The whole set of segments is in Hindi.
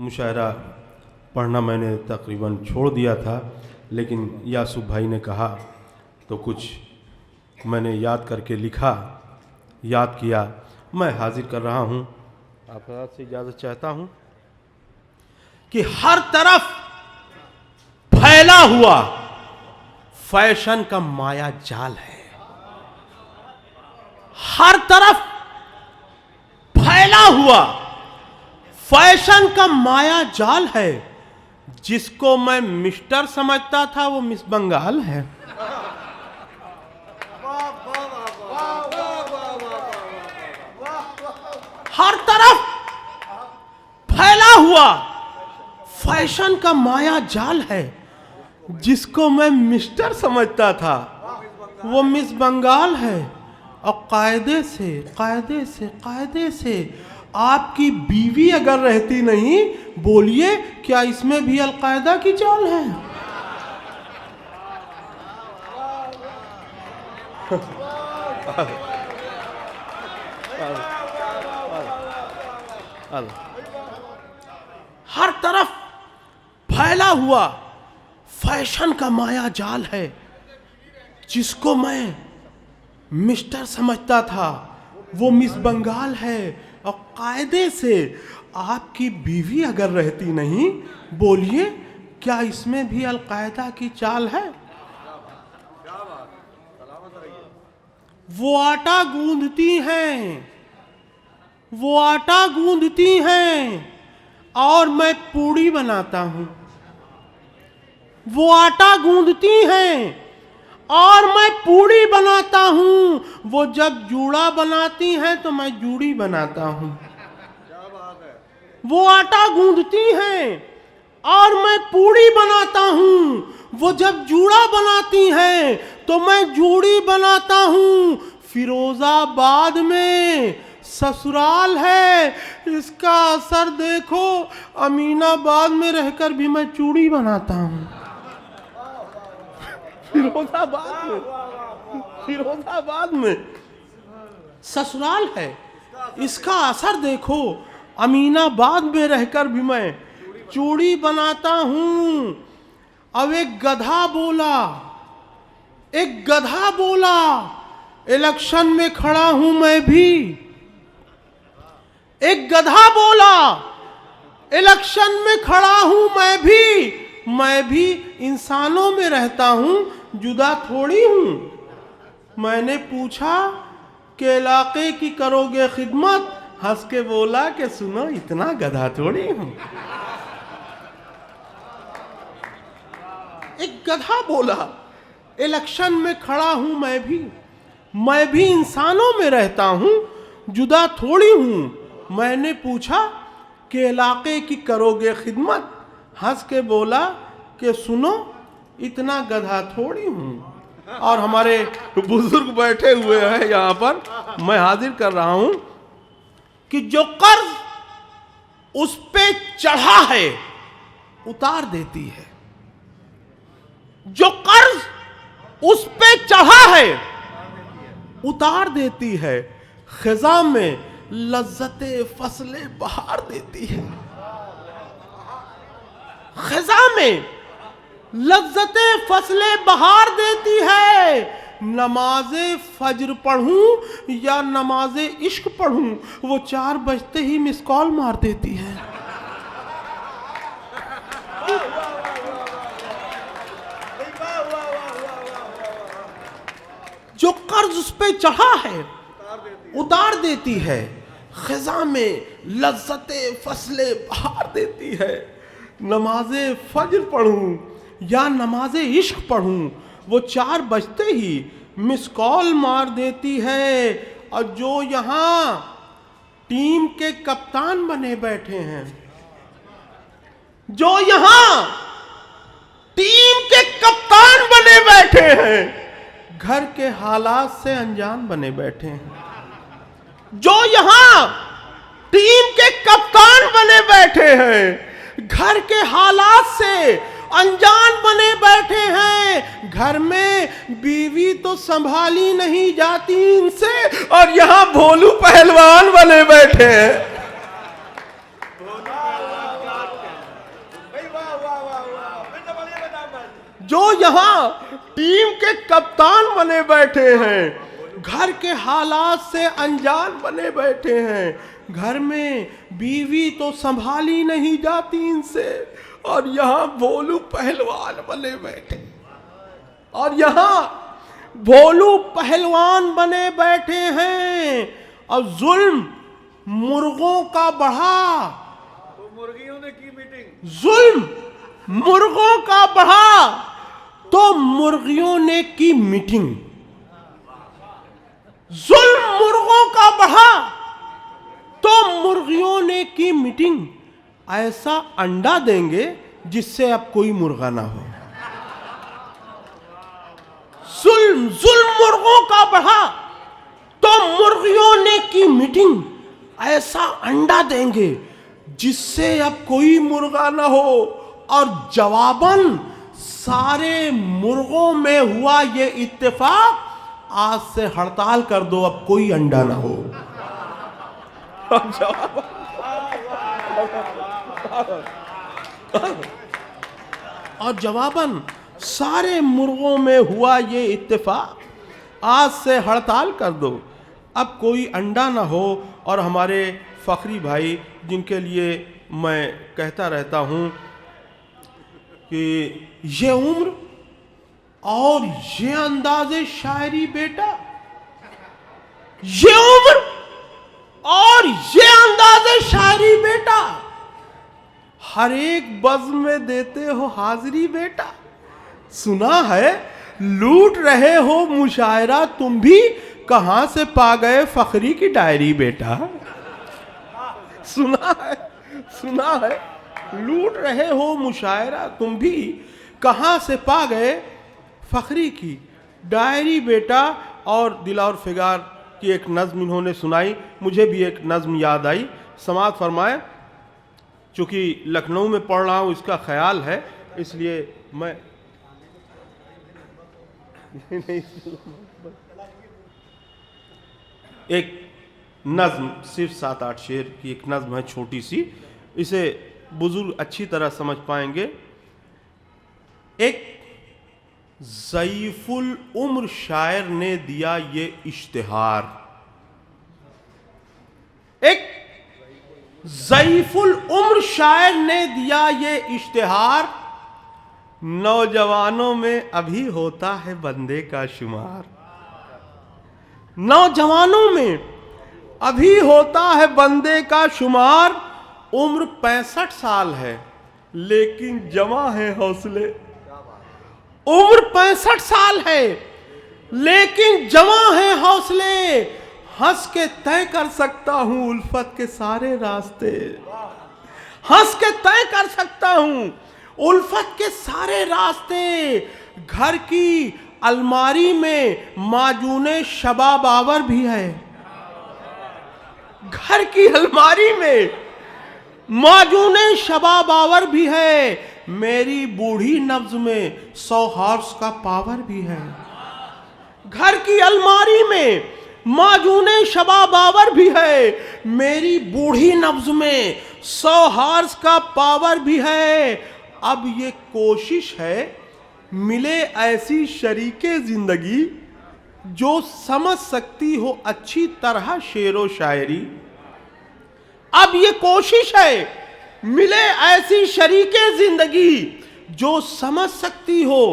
मुशायरा पढ़ना मैंने तकरीबन छोड़ दिया था, लेकिन यासूफ भाई ने कहा तो कुछ मैंने याद करके लिखा, याद किया, मैं हाजिर कर रहा हूँ। आप हज़रात से इजाज़त चाहता हूँ कि हर तरफ फैला हुआ फैशन का माया जाल है, हर तरफ फैला हुआ फैशन का माया जाल है। जिसको मैं मिस्टर समझता था वो मिस बंगाल है। हर तरफ फैला हुआ फैशन का माया जाल है। जिसको मैं मिस्टर समझता था वो मिस बंगाल है। और कायदे से आपकी बीवी अगर रहती नहीं, बोलिए क्या इसमें भी अलकायदा की चाल है? हर तरफ फैला हुआ फैशन का माया जाल है। जिसको मैं मिस्टर समझता था वो मिस बंगाल है। और कायदे से आपकी बीवी अगर रहती नहीं, बोलिए क्या इसमें भी अलकायदा की चाल है? वो आटा गूंदती हैं और मैं पूड़ी बनाता हूं। वो आटा गूंदती हैं और मैं पूड़ी बनाता हूं। वो जब जूड़ा बनाती हैं तो मैं जूड़ी बनाता हूं। वो आटा गूंदती हैं और मैं पूड़ी बनाता हूं। वो जब जूड़ा बनाती हैं तो मैं जूड़ी बनाता हूं। फिरोजाबाद में ससुराल है, इसका असर देखो। अमीनाबाद में रहकर भी मैं चूड़ी बनाता हूं। फिरोजाबाद में ससुराल है, इसका असर देखो। अमीनाबाद में रहकर भी मैं चूड़ी बनाता हूं। अब एक गधा बोला इलेक्शन में खड़ा हूं मैं भी। एक गधा बोला इलेक्शन में खड़ा हूं मैं भी इंसानों में रहता हूं, जुदा थोड़ी हूं। मैंने पूछा कि इलाके की करोगे खिदमत? हंस के बोला कि सुनो इतना गधा थोड़ी हूं। एक गधा बोला इलेक्शन में खड़ा हूं मैं भी इंसानों में रहता हूं, जुदा थोड़ी हूं। मैंने पूछा कि इलाके की करोगे खिदमत? हंस के बोला कि सुनो इतना गधा थोड़ी हूं। और हमारे बुजुर्ग बैठे हुए हैं यहाँ पर, मैं हाजिर कर रहा हूं कि जो कर्ज उस पे चढ़ा है उतार देती है। जो कर्ज उस पे चढ़ा है उतार देती है। खिजा में लज्जते फसले बहार देती है। खिजा में लज्जते फसले बहार देती है। नमाजे फज्र पढ़ूं या नमाजे इश्क पढ़ूं, वो 4 बजते ही मिस कॉल मार देती है। जो कर्ज उस पे चढ़ा है उतार देती है। खिजा में लज्जते फसले बहार देती है। नमाजे फज्र पढ़ूं या नमाजे इश्क पढ़ूं, वो 4 बजते ही मिस कॉल मार देती है। और जो यहाँ टीम के कप्तान बने बैठे हैं, जो यहाँ टीम के कप्तान बने बैठे हैं, घर के हालात से अनजान बने बैठे हैं। जो यहाँ टीम के कप्तान बने बैठे हैं, घर के हालात से अनजान बने बैठे हैं। घर में बीवी तो संभाली नहीं जाती इनसे, और यहाँ भोलू पहलवान बने बैठे हैं। जो यहाँ टीम के कप्तान बने बैठे हैं, घर के हालात से अनजान बने बैठे हैं, घर में बीवी तो संभाली नहीं जाती इनसे, और यहाँ भोलू पहलवान बने बैठे, और यहाँ भोलू पहलवान बने बैठे हैं, और जुल्म मुर्गों का बढ़ा, तो मुर्गियों ने की मीटिंग, जुल्म मुर्गों का बढ़ा तो मुर्गियों ने की मीटिंग, जुल्म मुर्गों का बढ़ा तो मुर्गियों ने की मीटिंग, ऐसा अंडा देंगे जिससे अब कोई मुर्गा ना हो। जुल्म मुर्गों का बढ़ा तो मुर्गियों ने की मीटिंग, ऐसा अंडा देंगे जिससे अब कोई मुर्गा ना हो, और जवाबन सारे मुर्गों में हुआ ये इत्तेफाक, आज से हड़ताल कर दो, अब कोई अंडा ना हो। और जवाबन सारे मुर्गों में हुआ ये इत्तेफाक, आज से हड़ताल कर दो, अब कोई अंडा ना हो। और हमारे फखरी भाई, जिनके लिए मैं कहता रहता हूँ कि ये उम्र और ये अंदाज़े शायरी बेटा, ये उम्र और ये अंदाज़े शायरी बेटा, हर एक बज़्म में देते हो हाजिरी बेटा। सुना है लूट रहे हो मुशायरा तुम भी, कहां से पा गए फखरी की डायरी बेटा। सुना है लूट रहे हो मुशायरा तुम भी, कहां से पा गए फखरी की डायरी बेटा। और दिलावर फिगार की एक नज़्म इन्होंने सुनाई, मुझे भी एक नज़्म याद आई, समाअत फरमाए। चूँकि लखनऊ में पढ़ रहा हूँ, इसका ख्याल है, इसलिए मैं एक नज़्म सिर्फ 7-8 शेर की एक नज़्म है, छोटी सी, इसे बुजुर्ग अच्छी तरह समझ पाएंगे। एक ज़ईफुल उम्र शायर ने दिया ये इश्तिहार, एक ज़ईफुल उम्र शायर ने दिया ये इश्तिहार, नौजवानों में अभी होता है बंदे का शुमार, नौजवानों में अभी होता है बंदे का शुमार, उम्र 65 साल है लेकिन जमा है हौसले, उम्र 65 साल है लेकिन जमा है हौसले, हंस के तय कर सकता हूं उल्फत के सारे रास्ते, हंस के तय कर सकता हूं उल्फत के सारे रास्ते। घर की अलमारी में माजूने शबा बावर भी है, घर की अलमारी में माजूने शबा बावर भी है, मेरी बूढ़ी नब्ज में 100 हॉर्स का पावर भी है। घर की अलमारी में माजूने शबा बावर भी है, मेरी बूढ़ी नब्ज में 100 हॉर्स का पावर भी है। अब ये कोशिश है मिले ऐसी शरीके जिंदगी जो समझ सकती हो अच्छी तरह शेरो शायरी, अब ये कोशिश है मिले ऐसी शरीके जिंदगी जो समझ सकती हो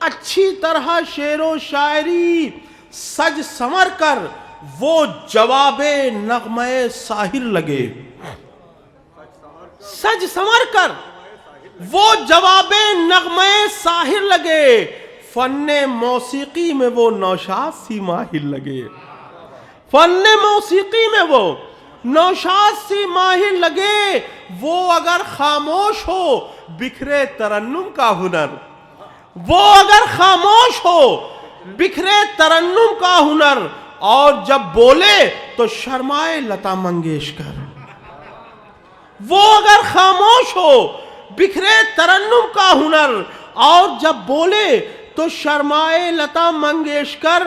अच्छी तरह शेरो शायरी, सज संवर कर वो जवाबे नगमे साहिर लगे, सज संवर कर वो जवाबे नगमे साहिर लगे, फन्ने मौसीकी में वो नौशाद सी माहिर लगे, फन्ने मौसीकी में वो नौशाद सी माहिर लगे, वो अगर खामोश हो बिखरे तरन्नुम का हुनर, वो अगर खामोश हो बिखरे तरन्नुम का हुनर, और जब बोले तो शर्माए लता मंगेशकर, वो अगर खामोश हो बिखरे तरन्नुम का हुनर, और जब बोले तो शर्माए लता मंगेशकर।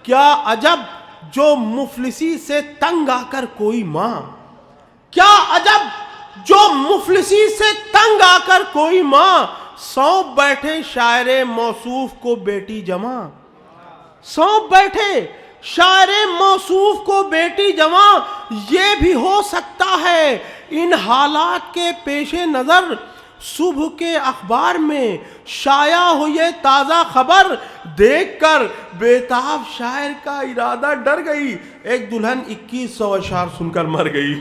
क्या अजब जो मुफलिसी से तंग आकर कोई माँ, क्या अजब जो मुफलिसी से तंग तंग आकर कोई माँ सौंप बैठे शायरे मौसूफ को बेटी जमा, सौंप बैठे शायरे मौसूफ को बेटी जमा। ये भी हो सकता है इन हालात के पेशे नजर सुबह के अखबार में शाया हो ये ताज़ा खबर, देखकर बेताब शायर का इरादा डर गई, एक दुल्हन 2100 अशार सुनकर मर गई।